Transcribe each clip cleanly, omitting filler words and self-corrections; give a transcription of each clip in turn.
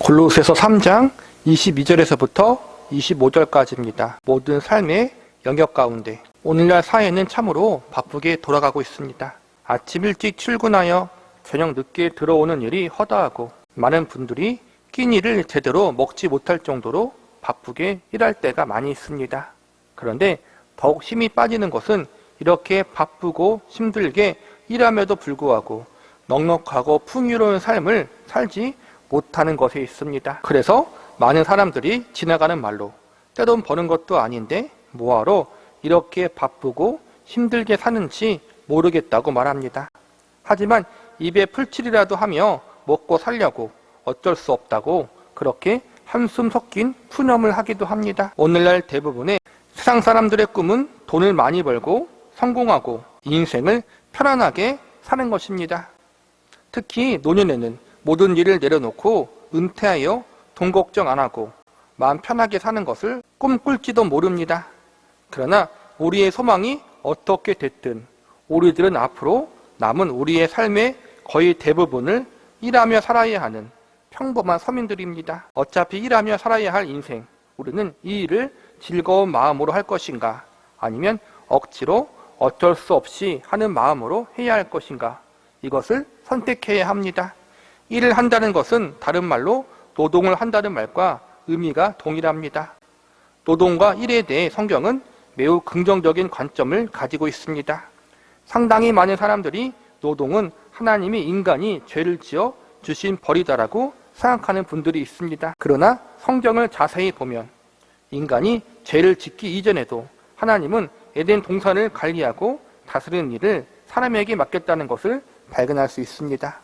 골로새서 3장 22절에서부터 25절까지입니다. 모든 삶의 영역 가운데 오늘날 사회는 참으로 바쁘게 돌아가고 있습니다. 아침 일찍 출근하여 저녁 늦게 들어오는 일이 허다하고 많은 분들이 끼니를 제대로 먹지 못할 정도로 바쁘게 일할 때가 많이 있습니다. 그런데 더욱 힘이 빠지는 것은 이렇게 바쁘고 힘들게 일함에도 불구하고 넉넉하고 풍요로운 삶을 살지 못하는 것에 있습니다. 그래서 많은 사람들이 지나가는 말로 떼돈 버는 것도 아닌데 뭐하러 이렇게 바쁘고 힘들게 사는지 모르겠다고 말합니다. 하지만 입에 풀칠이라도 하며 먹고 살려고 어쩔 수 없다고 그렇게 한숨 섞인 푸념을 하기도 합니다. 오늘날 대부분의 세상 사람들의 꿈은 돈을 많이 벌고 성공하고 인생을 편안하게 사는 것입니다. 특히 노년에는 모든 일을 내려놓고 은퇴하여 돈 걱정 안 하고 마음 편하게 사는 것을 꿈꿀지도 모릅니다. 그러나 우리의 소망이 어떻게 됐든 우리들은 앞으로 남은 우리의 삶의 거의 대부분을 일하며 살아야 하는 평범한 서민들입니다. 어차피 일하며 살아야 할 인생, 우리는 이 일을 즐거운 마음으로 할 것인가 아니면 억지로 어쩔 수 없이 하는 마음으로 해야 할 것인가, 이것을 선택해야 합니다. 일을 한다는 것은 다른 말로 노동을 한다는 말과 의미가 동일합니다. 노동과 일에 대해 성경은 매우 긍정적인 관점을 가지고 있습니다. 상당히 많은 사람들이 노동은 하나님이 인간이 죄를 지어 주신 벌이다라고 생각하는 분들이 있습니다. 그러나 성경을 자세히 보면 인간이 죄를 짓기 이전에도 하나님은 에덴 동산을 관리하고 다스리는 일을 사람에게 맡겼다는 것을 발견할 수 있습니다.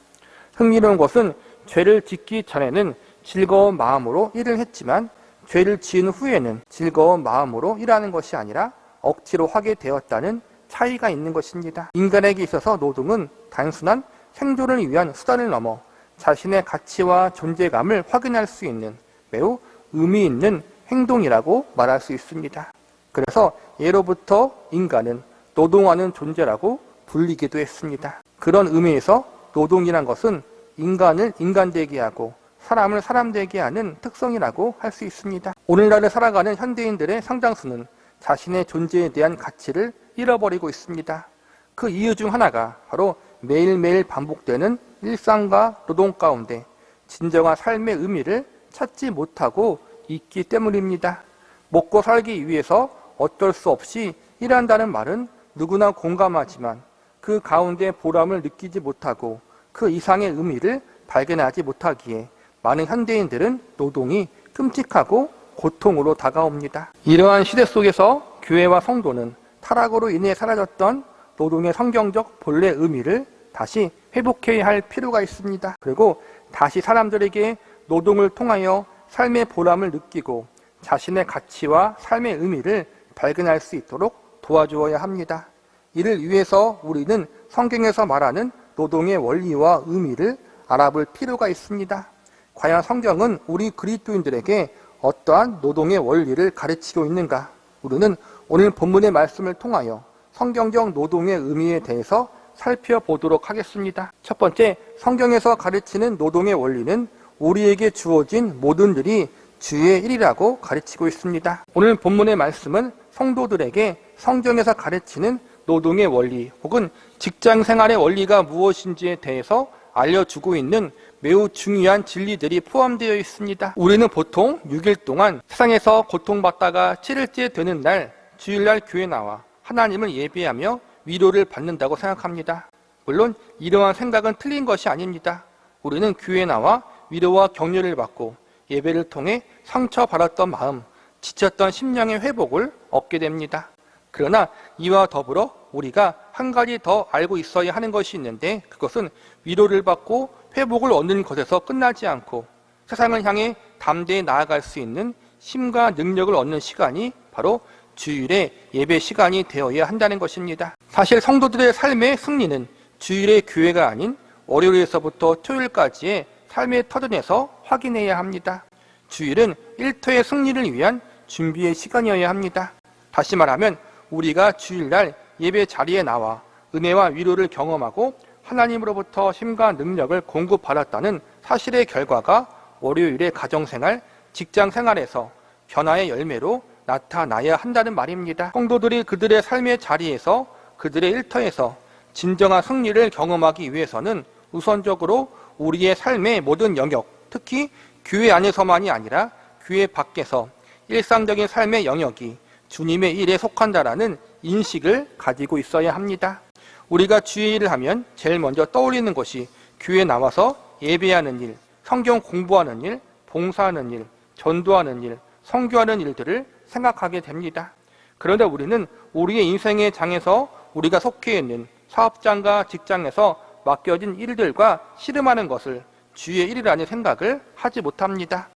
흥미로운 것은 죄를 짓기 전에는 즐거운 마음으로 일을 했지만 죄를 지은 후에는 즐거운 마음으로 일하는 것이 아니라 억지로 하게 되었다는 차이가 있는 것입니다. 인간에게 있어서 노동은 단순한 생존을 위한 수단을 넘어 자신의 가치와 존재감을 확인할 수 있는 매우 의미 있는 행동이라고 말할 수 있습니다. 그래서 예로부터 인간은 노동하는 존재라고 불리기도 했습니다. 그런 의미에서 노동이란 것은 인간을 인간되게 하고 사람을 사람되게 하는 특성이라고 할 수 있습니다. 오늘날을 살아가는 현대인들의 상당수는 자신의 존재에 대한 가치를 잃어버리고 있습니다. 그 이유 중 하나가 바로 매일매일 반복되는 일상과 노동 가운데 진정한 삶의 의미를 찾지 못하고 있기 때문입니다. 먹고 살기 위해서 어쩔 수 없이 일한다는 말은 누구나 공감하지만 그 가운데 보람을 느끼지 못하고 그 이상의 의미를 발견하지 못하기에 많은 현대인들은 노동이 끔찍하고 고통으로 다가옵니다. 이러한 시대 속에서 교회와 성도는 타락으로 인해 사라졌던 노동의 성경적 본래 의미를 다시 회복해야 할 필요가 있습니다. 그리고 다시 사람들에게 노동을 통하여 삶의 보람을 느끼고 자신의 가치와 삶의 의미를 발견할 수 있도록 도와주어야 합니다. 이를 위해서 우리는 성경에서 말하는 노동의 원리와 의미를 알아볼 필요가 있습니다. 과연 성경은 우리 그리스도인들에게 어떠한 노동의 원리를 가르치고 있는가? 우리는 오늘 본문의 말씀을 통하여 성경적 노동의 의미에 대해서 살펴보도록 하겠습니다. 첫 번째, 성경에서 가르치는 노동의 원리는 우리에게 주어진 모든 일이 주의 일이라고 가르치고 있습니다. 오늘 본문의 말씀은 성도들에게 성경에서 가르치는 노동의 원리 혹은 직장 생활의 원리가 무엇인지에 대해서 알려주고 있는 매우 중요한 진리들이 포함되어 있습니다. 우리는 보통 6일 동안 세상에서 고통받다가 7일째 되는 날 주일날 교회 나와 하나님을 예배하며 위로를 받는다고 생각합니다. 물론 이러한 생각은 틀린 것이 아닙니다. 우리는 교회에 나와 위로와 격려를 받고 예배를 통해 상처받았던 마음, 지쳤던 심령의 회복을 얻게 됩니다. 그러나 이와 더불어 우리가 한 가지 더 알고 있어야 하는 것이 있는데, 그것은 위로를 받고 회복을 얻는 것에서 끝나지 않고 세상을 향해 담대히 나아갈 수 있는 힘과 능력을 얻는 시간이 바로 주일의 예배 시간이 되어야 한다는 것입니다. 사실 성도들의 삶의 승리는 주일의 교회가 아닌 월요일에서부터 토요일까지의 삶의 터전에서 확인해야 합니다. 주일은 일터의 승리를 위한 준비의 시간이어야 합니다. 다시 말하면 우리가 주일날 예배 자리에 나와 은혜와 위로를 경험하고 하나님으로부터 힘과 능력을 공급받았다는 사실의 결과가 월요일의 가정생활, 직장생활에서 변화의 열매로 나타나야 한다는 말입니다. 성도들이 그들의 삶의 자리에서, 그들의 일터에서 진정한 승리를 경험하기 위해서는 우선적으로 우리의 삶의 모든 영역, 특히 교회 안에서만이 아니라 교회 밖에서 일상적인 삶의 영역이 주님의 일에 속한다라는 인식을 가지고 있어야 합니다. 우리가 주의 일을 하면 제일 먼저 떠올리는 것이 교회에 나와서 예배하는 일, 성경 공부하는 일, 봉사하는 일, 전도하는 일, 선교하는 일들을 생각하게 됩니다. 그런데 우리는 우리의 인생의 장에서 우리가 속해 있는 사업장과 직장에서 맡겨진 일들과 씨름하는 것을 주의 일이라는 생각을 하지 못합니다.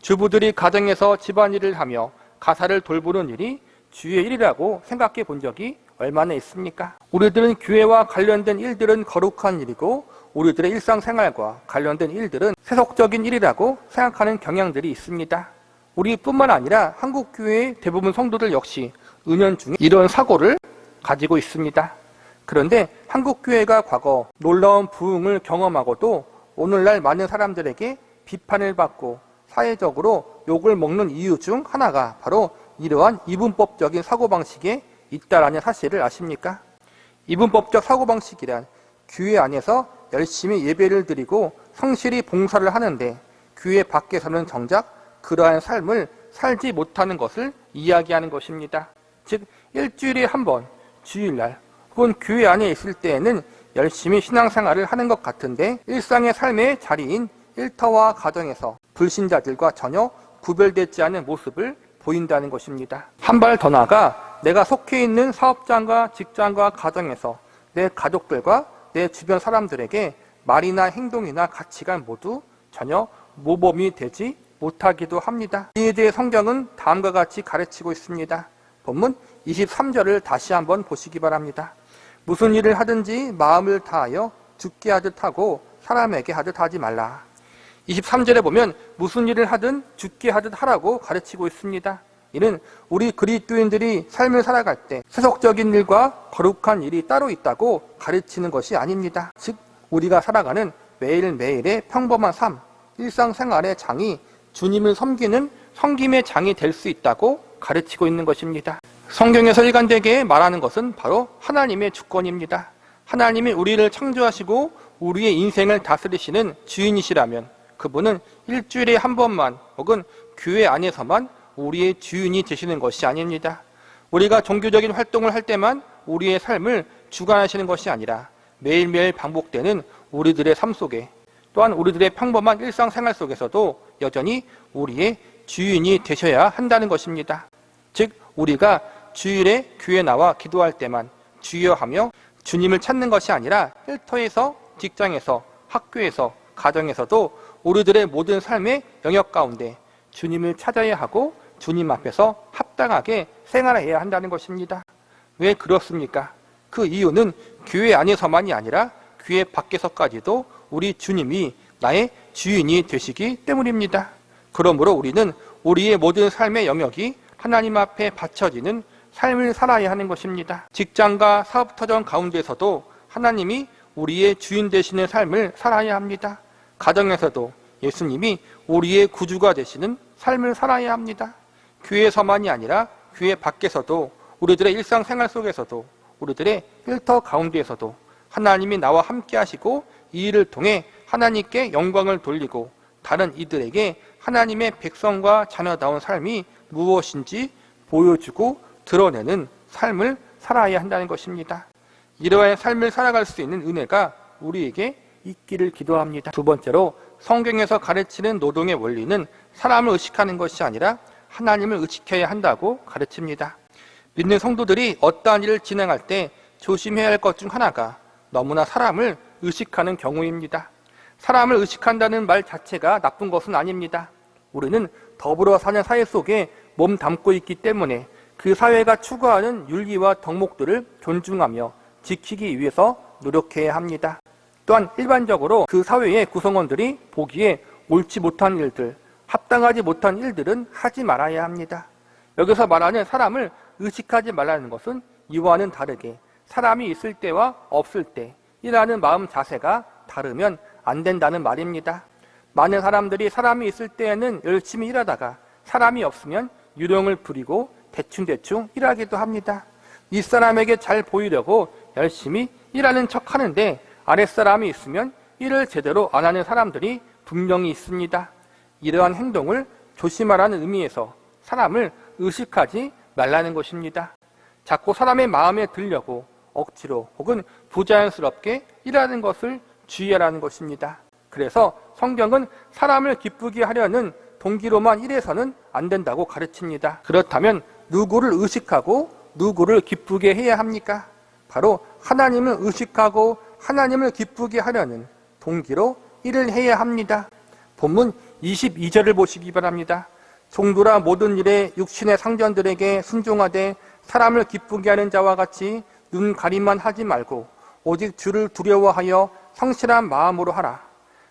주부들이 가정에서 집안일을 하며 가사를 돌보는 일이 주의 일이라고 생각해 본 적이 얼마나 있습니까? 우리들은 교회와 관련된 일들은 거룩한 일이고 우리들의 일상생활과 관련된 일들은 세속적인 일이라고 생각하는 경향들이 있습니다. 우리뿐만 아니라 한국교회의 대부분 성도들 역시 은연중에 이런 사고를 가지고 있습니다. 그런데 한국교회가 과거 놀라운 부흥을 경험하고도 오늘날 많은 사람들에게 비판을 받고 사회적으로 욕을 먹는 이유 중 하나가 바로 이러한 이분법적인 사고방식에 있다라는 사실을 아십니까? 이분법적 사고방식이란 교회 안에서 열심히 예배를 드리고 성실히 봉사를 하는데 교회 밖에서는 정작 그러한 삶을 살지 못하는 것을 이야기하는 것입니다. 즉 일주일에 한 번 주일날 혹은 교회 안에 있을 때에는 열심히 신앙생활을 하는 것 같은데 일상의 삶의 자리인 일터와 가정에서 불신자들과 전혀 구별되지 않은 모습을 보인다는 것입니다. 한 발 더 나아가 내가 속해 있는 사업장과 직장과 가정에서 내 가족들과 내 주변 사람들에게 말이나 행동이나 가치가 모두 전혀 모범이 되지 못하기도 합니다. 이에 대해 성경은 다음과 같이 가르치고 있습니다. 본문 23절을 다시 한번 보시기 바랍니다. 무슨 일을 하든지 마음을 다하여 주께 하듯 하고 사람에게 하듯 하지 말라. 23절에 보면 무슨 일을 하든 주께 하듯 하라고 가르치고 있습니다. 이는 우리 그리스도인들이 삶을 살아갈 때 세속적인 일과 거룩한 일이 따로 있다고 가르치는 것이 아닙니다. 즉 우리가 살아가는 매일매일의 평범한 삶, 일상생활의 장이 주님을 섬기는 섬김의 장이 될 수 있다고 가르치고 있는 것입니다. 성경에서 일관되게 말하는 것은 바로 하나님의 주권입니다. 하나님이 우리를 창조하시고 우리의 인생을 다스리시는 주인이시라면 그분은 일주일에 한 번만 혹은 교회 안에서만 우리의 주인이 되시는 것이 아닙니다. 우리가 종교적인 활동을 할 때만 우리의 삶을 주관하시는 것이 아니라 매일매일 반복되는 우리들의 삶 속에 또한 우리들의 평범한 일상생활 속에서도 여전히 우리의 주인이 되셔야 한다는 것입니다. 즉 우리가 주일에 교회에 나와 기도할 때만 주여 하며 주님을 찾는 것이 아니라 일터에서, 직장에서, 학교에서, 가정에서도 우리들의 모든 삶의 영역 가운데 주님을 찾아야 하고 주님 앞에서 합당하게 생활해야 한다는 것입니다. 왜 그렇습니까? 그 이유는 교회 안에서만이 아니라 교회 밖에서까지도 우리 주님이 나의 주인이 되시기 때문입니다. 그러므로 우리는 우리의 모든 삶의 영역이 하나님 앞에 바쳐지는 삶을 살아야 하는 것입니다. 직장과 사업터전 가운데서도 하나님이 우리의 주인 되시는 삶을 살아야 합니다. 가정에서도 예수님이 우리의 구주가 되시는 삶을 살아야 합니다. 교회에서만이 아니라 교회 밖에서도 우리들의 일상생활 속에서도 우리들의 일터 가운데에서도 하나님이 나와 함께 하시고 이 일을 통해 하나님께 영광을 돌리고 다른 이들에게 하나님의 백성과 자녀다운 삶이 무엇인지 보여주고 드러내는 삶을 살아야 한다는 것입니다. 이러한 삶을 살아갈 수 있는 은혜가 우리에게 있기를 기도합니다. 두 번째로 성경에서 가르치는 노동의 원리는 사람을 의식하는 것이 아니라 하나님을 의식해야 한다고 가르칩니다. 믿는 성도들이 어떠한 일을 진행할 때 조심해야 할 것 중 하나가 너무나 사람을 의식하는 경우입니다. 사람을 의식한다는 말 자체가 나쁜 것은 아닙니다. 우리는 더불어 사는 사회 속에 몸 담고 있기 때문에 그 사회가 추구하는 윤리와 덕목들을 존중하며 지키기 위해서 노력해야 합니다. 또한 일반적으로 그 사회의 구성원들이 보기에 옳지 못한 일들, 합당하지 못한 일들은 하지 말아야 합니다. 여기서 말하는 사람을 의식하지 말라는 것은 이와는 다르게 사람이 있을 때와 없을 때 이라는 마음 자세가 다르면 안 된다는 말입니다. 많은 사람들이 사람이 있을 때에는 열심히 일하다가 사람이 없으면 유령을 부리고 대충대충 일하기도 합니다. 윗사람에게 잘 보이려고 열심히 일하는 척 하는데 아랫사람이 있으면 일을 제대로 안 하는 사람들이 분명히 있습니다. 이러한 행동을 조심하라는 의미에서 사람을 의식하지 말라는 것입니다. 자꾸 사람의 마음에 들려고 억지로 혹은 부자연스럽게 일하는 것을 주의하라는 것입니다. 그래서 성경은 사람을 기쁘게 하려는 동기로만 일해서는 안 된다고 가르칩니다. 그렇다면 누구를 의식하고 누구를 기쁘게 해야 합니까? 바로 하나님을 의식하고 하나님을 기쁘게 하려는 동기로 일을 해야 합니다. 본문 22절을 보시기 바랍니다. 종들아 모든 일에 육신의 상전들에게 순종하되 사람을 기쁘게 하는 자와 같이 눈 가림만 하지 말고 오직 주를 두려워하여 성실한 마음으로 하라.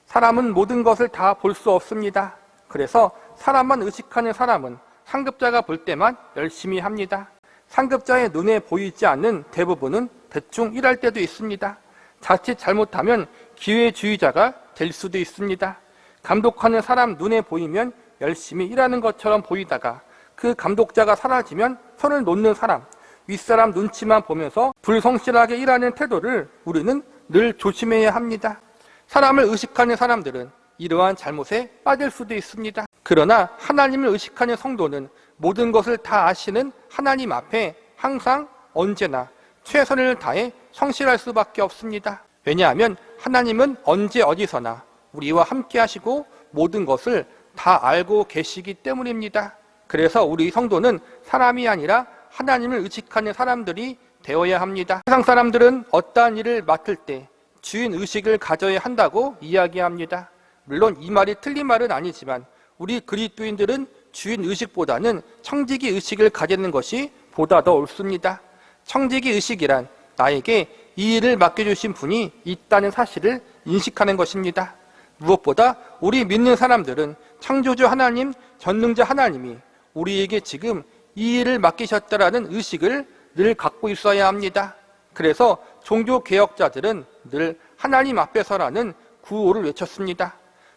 사람은 모든 것을 다 볼 수 없습니다. 그래서 사람만 의식하는 사람은 상급자가 볼 때만 열심히 합니다. 상급자의 눈에 보이지 않는 대부분은 대충 일할 때도 있습니다. 자칫 잘못하면 기회주의자가 될 수도 있습니다. 감독하는 사람 눈에 보이면 열심히 일하는 것처럼 보이다가 그 감독자가 사라지면 손을 놓는 사람, 윗사람 눈치만 보면서 불성실하게 일하는 태도를 우리는 늘 조심해야 합니다. 사람을 의식하는 사람들은 이러한 잘못에 빠질 수도 있습니다. 그러나 하나님을 의식하는 성도는 모든 것을 다 아시는 하나님 앞에 항상 언제나 최선을 다해 성실할 수밖에 없습니다. 왜냐하면 하나님은 언제 어디서나 우리와 함께 하시고 모든 것을 다 알고 계시기 때문입니다. 그래서 우리 성도는 사람이 아니라 하나님을 의식하는 사람들이 되어야 합니다. 세상 사람들은 어떠한 일을 맡을 때 주인 의식을 가져야 한다고 이야기합니다. 물론 이 말이 틀린 말은 아니지만 우리 그리스도인들은 주인 의식보다는 청지기 의식을 가지는 것이 보다 더 옳습니다. 청지기 의식이란 나에게 이 일을 맡겨주신 분이 있다는 사실을 인식하는 것입니다. 무엇보다 우리 믿는 사람들은 창조주 하나님, 전능자 하나님이 우리에게 지금 이 일을 맡기셨다라는 의식을 늘 갖고 있어야 합니다. 그래서 종교개혁자들은 늘 하나님 앞에서라는 구호를 외쳤습니다.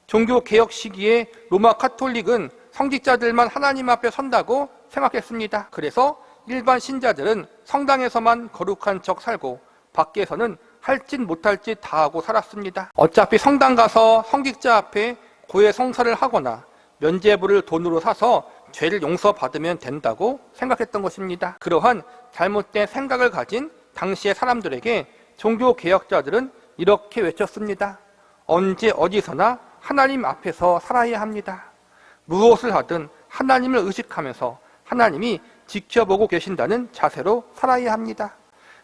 종교개혁 시기에 로마 카톨릭은 성직자들만 하나님 앞에 선다고 생각했습니다. 그래서 일반 신자들은 성당에서만 거룩한 척 살고 밖에서는 할 짓 못할 짓 다 하고 살았습니다. 어차피 성당 가서 성직자 앞에 고해 성사를 하거나 면죄부를 돈으로 사서 죄를 용서받으면 된다고 생각했던 것입니다. 그러한 잘못된 생각을 가진 당시의 사람들에게 종교개혁자들은 이렇게 외쳤습니다. 언제 어디서나 하나님 앞에서 살아야 합니다. 무엇을 하든 하나님을 의식하면서 하나님이 지켜보고 계신다는 자세로 살아야 합니다.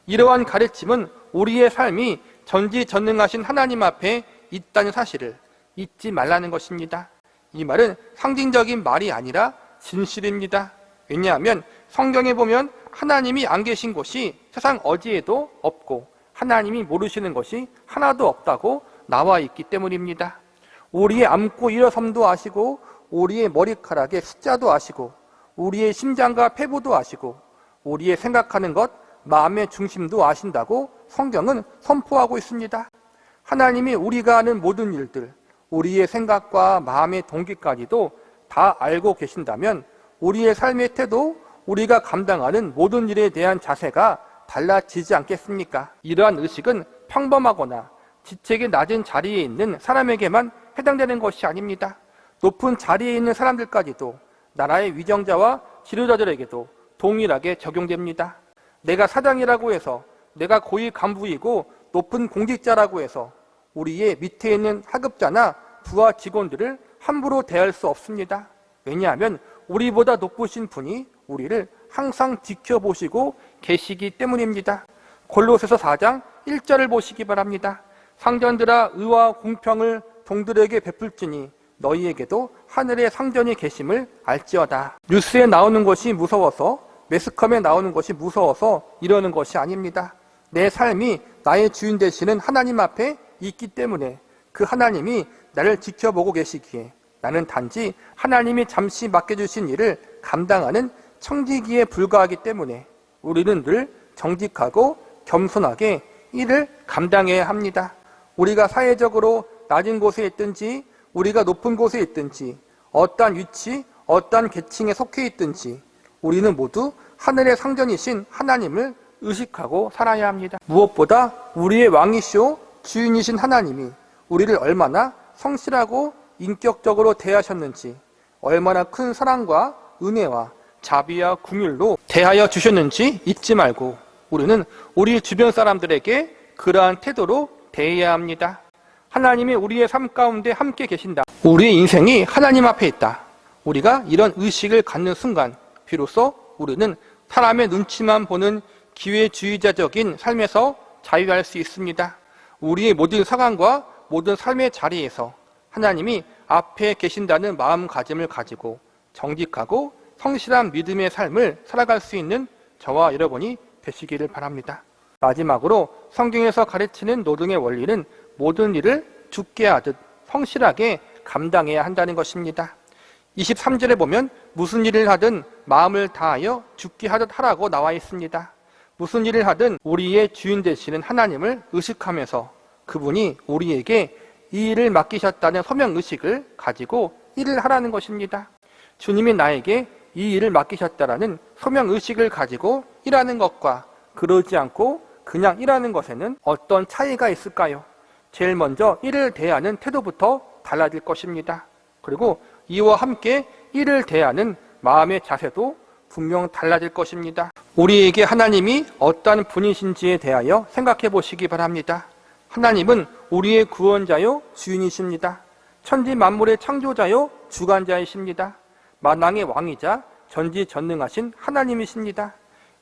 이러한 가르침은 우리의 삶이 전지전능하신 하나님 앞에 있다는 사실을 잊지 말라는 것입니다. 이 말은 상징적인 말이 아니라 진실입니다. 왜냐하면 성경에 보면 하나님이 안 계신 곳이 세상 어디에도 없고 하나님이 모르시는 것이 하나도 없다고 나와 있기 때문입니다. 우리의 앉고 일어섬도 아시고 우리의 머리카락의 숫자도 아시고 우리의 심장과 폐부도 아시고 우리의 생각하는 것, 마음의 중심도 아신다고 성경은 선포하고 있습니다. 하나님이 우리가 하는 모든 일들, 우리의 생각과 마음의 동기까지도 다 알고 계신다면 우리의 삶의 태도, 우리가 감당하는 모든 일에 대한 자세가 달라지지 않겠습니까? 이러한 의식은 평범하거나 지책이 낮은 자리에 있는 사람에게만 해당되는 것이 아닙니다. 높은 자리에 있는 사람들까지도 나라의 위정자와 지도자들에게도 동일하게 적용됩니다. 내가 사장이라고 해서, 내가 고위 간부이고 높은 공직자라고 해서 우리의 밑에 있는 하급자나 부하 직원들을 함부로 대할 수 없습니다. 왜냐하면 우리보다 높으신 분이 우리를 항상 지켜보시고 계시기 때문입니다. 골로새서 4장 1절을 보시기 바랍니다. 상전들아 의와 공평을 동들에게 베풀지니 너희에게도 하늘의 상전이 계심을 알지어다. 뉴스에 나오는 것이 무서워서, 매스컴에 나오는 것이 무서워서 이러는 것이 아닙니다. 내 삶이 나의 주인 되시는 하나님 앞에 있기 때문에 그 하나님이 나를 지켜보고 계시기에 나는 단지 하나님이 잠시 맡겨주신 일을 감당하는 청지기에 불과하기 때문에 우리는 늘 정직하고 겸손하게 일을 감당해야 합니다. 우리가 사회적으로 낮은 곳에 있든지 우리가 높은 곳에 있든지 어떠한 위치, 어떠한 계층에 속해 있든지 우리는 모두 하늘의 상전이신 하나님을 의식하고 살아야 합니다. 무엇보다 우리의 왕이시오 주인이신 하나님이 우리를 얼마나 성실하고 인격적으로 대하셨는지, 얼마나 큰 사랑과 은혜와 자비와 긍휼로 대하여 주셨는지 잊지 말고 우리는 우리 주변 사람들에게 그러한 태도로 대해야 합니다. 하나님이 우리의 삶 가운데 함께 계신다. 우리의 인생이 하나님 앞에 있다. 우리가 이런 의식을 갖는 순간 비로소 우리는 사람의 눈치만 보는 기회주의자적인 삶에서 자유할 수 있습니다. 우리의 모든 상황과 모든 삶의 자리에서 하나님이 앞에 계신다는 마음가짐을 가지고 정직하고 성실한 믿음의 삶을 살아갈 수 있는 저와 여러분이 되시기를 바랍니다. 마지막으로 성경에서 가르치는 노동의 원리는 모든 일을 죽게 하듯 성실하게 감당해야 한다는 것입니다. 23절에 보면 무슨 일을 하든 마음을 다하여 죽게 하듯 하라고 나와 있습니다. 무슨 일을 하든 우리의 주인 되시는 하나님을 의식하면서 그분이 우리에게 이 일을 맡기셨다는 소명의식을 가지고 일을 하라는 것입니다. 주님이 나에게 이 일을 맡기셨다라는 소명의식을 가지고 일하는 것과 그러지 않고 그냥 일하는 것에는 어떤 차이가 있을까요? 제일 먼저 일을 대하는 태도부터 달라질 것입니다. 그리고 이와 함께 일을 대하는 마음의 자세도 분명 달라질 것입니다. 우리에게 하나님이 어떤 분이신지에 대하여 생각해 보시기 바랍니다. 하나님은 우리의 구원자요 주인이십니다. 천지 만물의 창조자요 주관자이십니다. 만왕의 왕이자 전지전능하신 하나님이십니다.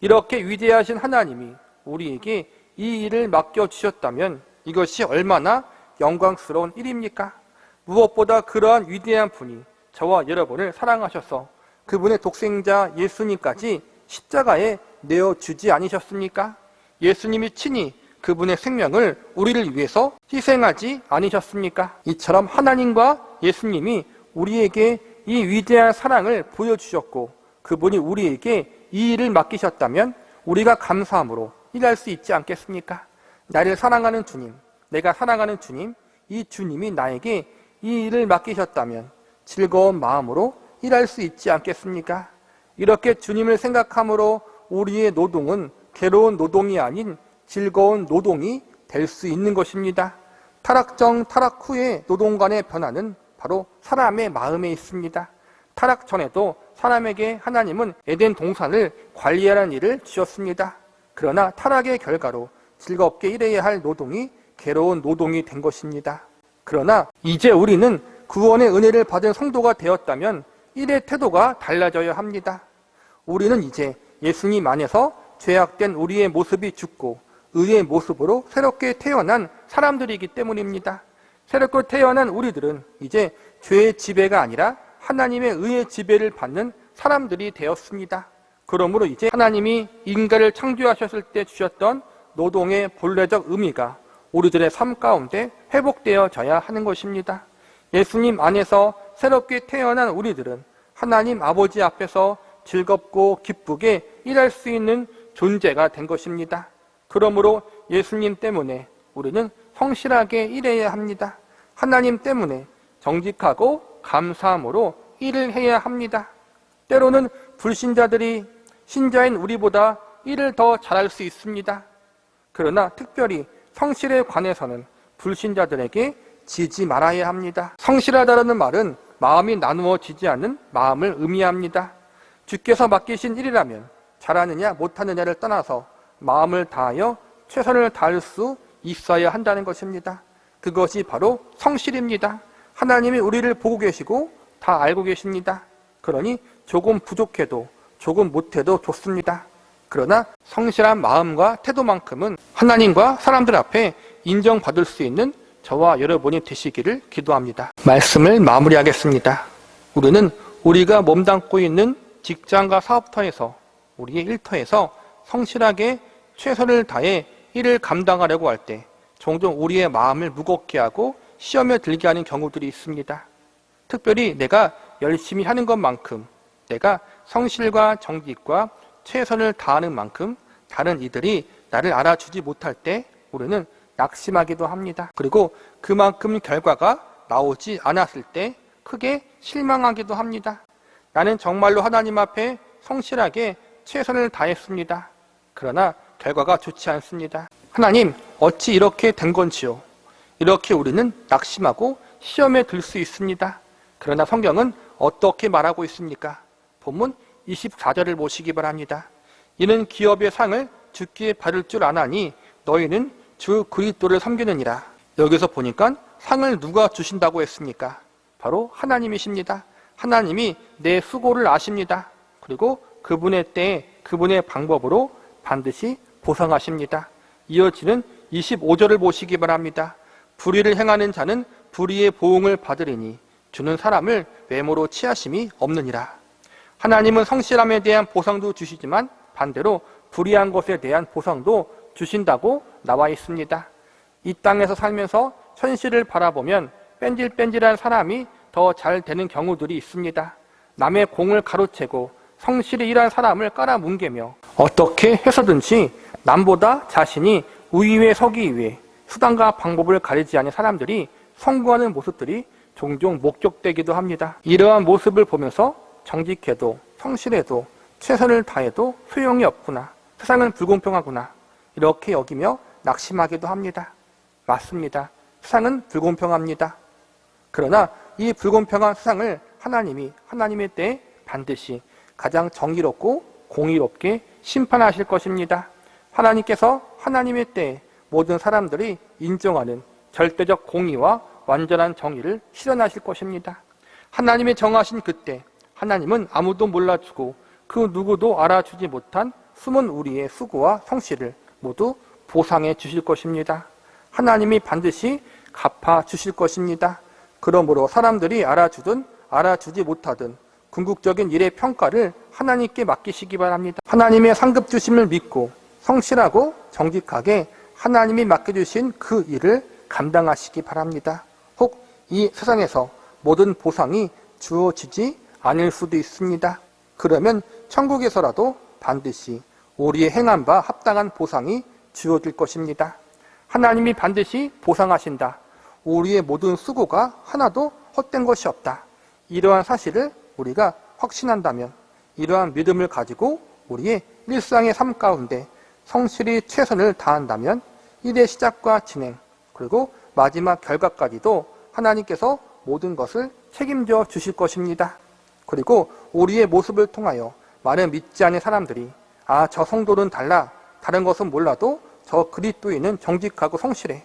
이렇게 위대하신 하나님이 우리에게 이 일을 맡겨주셨다면 이것이 얼마나 영광스러운 일입니까? 무엇보다 그러한 위대한 분이 저와 여러분을 사랑하셔서 그분의 독생자 예수님까지 십자가에 내어주지 않으셨습니까? 예수님이 친히 그분의 생명을 우리를 위해서 희생하지 않으셨습니까? 이처럼 하나님과 예수님이 우리에게 이 위대한 사랑을 보여주셨고 그분이 우리에게 이 일을 맡기셨다면 우리가 감사함으로 일할 수 있지 않겠습니까? 나를 사랑하는 주님, 내가 사랑하는 주님, 이 주님이 나에게 이 일을 맡기셨다면 즐거운 마음으로 일할 수 있지 않겠습니까? 이렇게 주님을 생각함으로 우리의 노동은 괴로운 노동이 아닌 즐거운 노동이 될 수 있는 것입니다. 타락 전, 타락 후의 노동 간의 변화는 바로 사람의 마음에 있습니다. 타락 전에도 사람에게 하나님은 에덴 동산을 관리하라는 일을 주셨습니다. 그러나 타락의 결과로 즐겁게 일해야 할 노동이 괴로운 노동이 된 것입니다. 그러나 이제 우리는 구원의 은혜를 받은 성도가 되었다면 일의 태도가 달라져야 합니다. 우리는 이제 예수님 안에서 죄악된 우리의 모습이 죽고 의의 모습으로 새롭게 태어난 사람들이기 때문입니다. 새롭게 태어난 우리들은 이제 죄의 지배가 아니라 하나님의 의의 지배를 받는 사람들이 되었습니다. 그러므로 이제 하나님이 인간을 창조하셨을 때 주셨던 노동의 본래적 의미가 우리들의 삶 가운데 회복되어져야 하는 것입니다. 예수님 안에서 새롭게 태어난 우리들은 하나님 아버지 앞에서 즐겁고 기쁘게 일할 수 있는 존재가 된 것입니다. 그러므로 예수님 때문에 우리는 성실하게 일해야 합니다. 하나님 때문에 정직하고 감사함으로 일을 해야 합니다. 때로는 불신자들이 신자인 우리보다 일을 더 잘할 수 있습니다. 그러나 특별히 성실에 관해서는 불신자들에게 지지 말아야 합니다. 성실하다는 말은 마음이 나누어지지 않는 마음을 의미합니다. 주께서 맡기신 일이라면 잘하느냐 못하느냐를 떠나서 마음을 다하여 최선을 다할 수 있어야 한다는 것입니다. 그것이 바로 성실입니다. 하나님이 우리를 보고 계시고 다 알고 계십니다. 그러니 조금 부족해도 조금 못해도 좋습니다. 그러나 성실한 마음과 태도만큼은 하나님과 사람들 앞에 인정받을 수 있는 저와 여러분이 되시기를 기도합니다. 말씀을 마무리하겠습니다. 우리는 우리가 몸담고 있는 직장과 사업터에서 우리의 일터에서 성실하게 최선을 다해 일을 감당하려고 할 때 종종 우리의 마음을 무겁게 하고 시험에 들게 하는 경우들이 있습니다. 특별히 내가 열심히 하는 것만큼 내가 성실과 정직과 최선을 다하는 만큼 다른 이들이 나를 알아주지 못할 때 우리는 낙심하기도 합니다. 그리고 그만큼 결과가 나오지 않았을 때 크게 실망하기도 합니다. 나는 정말로 하나님 앞에 성실하게 최선을 다했습니다. 그러나 결과가 좋지 않습니다. 하나님, 어찌 이렇게 된 건지요? 이렇게 우리는 낙심하고 시험에 들 수 있습니다. 그러나 성경은 어떻게 말하고 있습니까? 본문 24절을 보시기 바랍니다. 이는 기업의 상을 주께 받을 줄 아나니 너희는 주 그리스도를 섬기느니라. 여기서 보니까 상을 누가 주신다고 했습니까? 바로 하나님이십니다. 하나님이 내 수고를 아십니다. 그리고 그분의 때에 그분의 방법으로 반드시 보상하십니다. 이어지는 25절을 보시기 바랍니다. 불의를 행하는 자는 불의의 보응을 받으리니 주는 사람을 외모로 취하심이 없느니라. 하나님은 성실함에 대한 보상도 주시지만 반대로 불의한 것에 대한 보상도 주신다고 나와 있습니다. 이 땅에서 살면서 현실을 바라보면 뺀질뺀질한 사람이 더 잘 되는 경우들이 있습니다. 남의 공을 가로채고 성실히 일한 사람을 깔아뭉개며 어떻게 해서든지 남보다 자신이 우위에 서기 위해 수단과 방법을 가리지 않은 사람들이 성공하는 모습들이 종종 목격되기도 합니다. 이러한 모습을 보면서 정직해도 성실해도 최선을 다해도 소용이 없구나, 세상은 불공평하구나 이렇게 여기며 낙심하기도 합니다. 맞습니다. 세상은 불공평합니다. 그러나 이 불공평한 세상을 하나님이 하나님의 때에 반드시 가장 정의롭고 공의롭게 심판하실 것입니다. 하나님께서 하나님의 때에 모든 사람들이 인정하는 절대적 공의와 완전한 정의를 실현하실 것입니다. 하나님의 정하신 그때 하나님은 아무도 몰라주고 그 누구도 알아주지 못한 숨은 우리의 수고와 성실을 모두 보상해 주실 것입니다. 하나님이 반드시 갚아 주실 것입니다. 그러므로 사람들이 알아주든 알아주지 못하든 궁극적인 일의 평가를 하나님께 맡기시기 바랍니다. 하나님의 상급 주심을 믿고 성실하고 정직하게 하나님이 맡겨주신 그 일을 감당하시기 바랍니다. 혹 이 세상에서 모든 보상이 주어지지 않을 수도 있습니다. 그러면 천국에서라도 반드시 우리의 행한 바 합당한 보상이 주어질 것입니다. 하나님이 반드시 보상하신다. 우리의 모든 수고가 하나도 헛된 것이 없다. 이러한 사실을 우리가 확신한다면, 이러한 믿음을 가지고 우리의 일상의 삶 가운데 성실히 최선을 다한다면 일의 시작과 진행, 그리고 마지막 결과까지도 하나님께서 모든 것을 책임져 주실 것입니다. 그리고 우리의 모습을 통하여 많은 믿지 않는 사람들이 저 성도는 달라, 다른 것은 몰라도 저 그리스도인은 정직하고 성실해,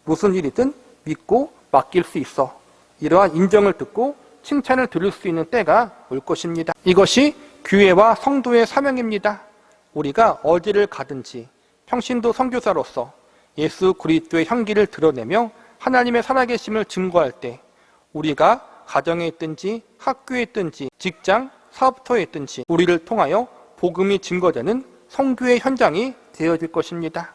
무슨 일이든 믿고 맡길 수 있어, 이러한 인정을 듣고 칭찬을 들을 수 있는 때가 올 것입니다. 이것이 교회와 성도의 사명입니다. 우리가 어디를 가든지 평신도 선교사로서 예수 그리스도의 향기를 드러내며 하나님의 살아계심을 증거할 때 우리가 가정에 있든지 학교에 있든지 직장, 사업터에 있든지 우리를 통하여 복음이 증거되는 선교의 현장이 되어질 것입니다.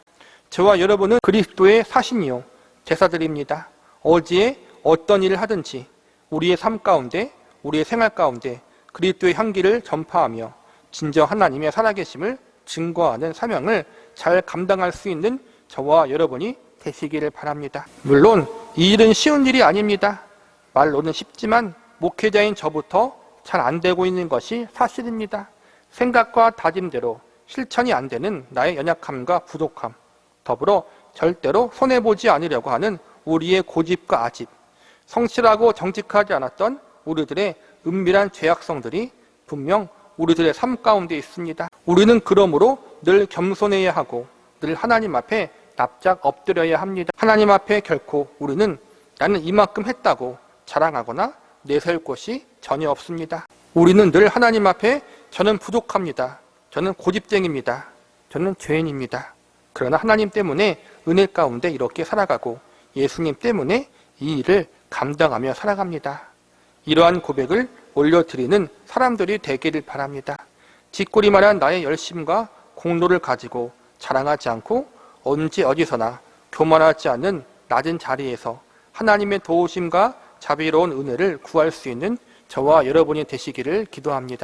저와 여러분은 그리스도의 사신이요 제사들입니다. 어디에 어떤 일을 하든지 우리의 삶 가운데, 우리의 생활 가운데 그리스도의 향기를 전파하며 진정 하나님의 살아계심을 증거하는 사명을 잘 감당할 수 있는 저와 여러분이 되시기를 바랍니다. 물론 이 일은 쉬운 일이 아닙니다. 말로는 쉽지만 목회자인 저부터 잘 안 되고 있는 것이 사실입니다. 생각과 다짐대로 실천이 안 되는 나의 연약함과 부족함, 더불어 절대로 손해보지 않으려고 하는 우리의 고집과 아집, 성실하고 정직하지 않았던 우리들의 은밀한 죄악성들이 분명 우리들의 삶 가운데 있습니다. 우리는 그러므로 늘 겸손해야 하고 늘 하나님 앞에 납작 엎드려야 합니다. 하나님 앞에 결코 우리는 나는 이만큼 했다고 자랑하거나 내세울 것이 전혀 없습니다. 우리는 늘 하나님 앞에 저는 부족합니다. 저는 고집쟁입니다. 저는 죄인입니다. 그러나 하나님 때문에 은혜 가운데 이렇게 살아가고 예수님 때문에 이 일을 감당하며 살아갑니다. 이러한 고백을 올려드리는 사람들이 되기를 바랍니다. 뒷골이만한 나의 열심과 공로를 가지고 자랑하지 않고 언제 어디서나 교만하지 않는 낮은 자리에서 하나님의 도우심과 자비로운 은혜를 구할 수 있는 저와 여러분이 되시기를 기도합니다.